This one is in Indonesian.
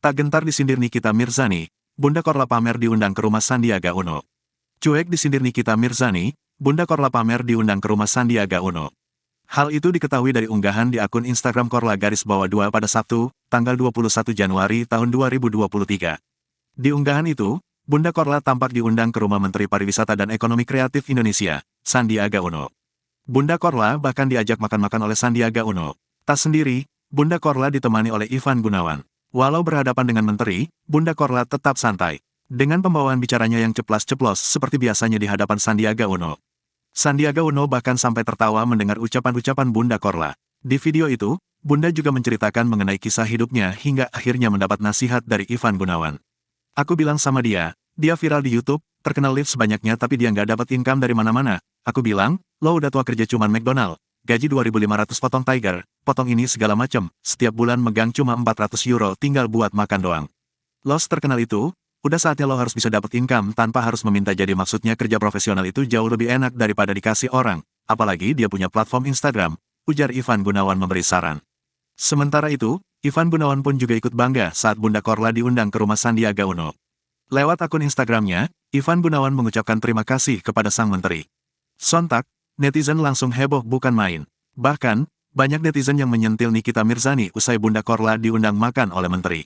Tak gentar disindir Nikita Mirzani, Bunda Korla pamer diundang ke rumah Sandiaga Uno. Cuek disindir Nikita Mirzani, Bunda Korla pamer diundang ke rumah Sandiaga Uno. Hal itu diketahui dari unggahan di akun Instagram Korla_2 pada Sabtu, tanggal 21 Januari tahun 2023. Di unggahan itu, Bunda Korla tampak diundang ke rumah Menteri Pariwisata dan Ekonomi Kreatif Indonesia, Sandiaga Uno. Bunda Korla bahkan diajak makan-makan oleh Sandiaga Uno. Tak sendiri, Bunda Korla ditemani oleh Ivan Gunawan. Walau berhadapan dengan menteri, Bunda Korla tetap santai. Dengan pembawaan bicaranya yang ceplas-ceplos seperti biasanya di hadapan Sandiaga Uno. Sandiaga Uno bahkan sampai tertawa mendengar ucapan-ucapan Bunda Korla. Di video itu, Bunda juga menceritakan mengenai kisah hidupnya hingga akhirnya mendapat nasihat dari Ivan Gunawan. Aku bilang sama dia viral di YouTube, terkenal live sebanyaknya tapi dia nggak dapat income dari mana-mana. Aku bilang, lo udah tua kerja cuman McDonald, gaji 2.500 potong Tiger, potong ini segala macem, setiap bulan megang cuma 400 euro tinggal buat makan doang. Lo terkenal itu, udah saatnya lo harus bisa dapat income tanpa harus meminta jadi maksudnya kerja profesional itu jauh lebih enak daripada dikasih orang, apalagi dia punya platform Instagram, ujar Ivan Gunawan memberi saran. Sementara itu, Ivan Gunawan pun juga ikut bangga saat Bunda Korla diundang ke rumah Sandiaga Uno. Lewat akun Instagramnya, Ivan Gunawan mengucapkan terima kasih kepada sang menteri. Sontak, netizen langsung heboh bukan main. Bahkan, banyak netizen yang menyentil Nikita Mirzani usai Bunda Korla diundang makan oleh menteri.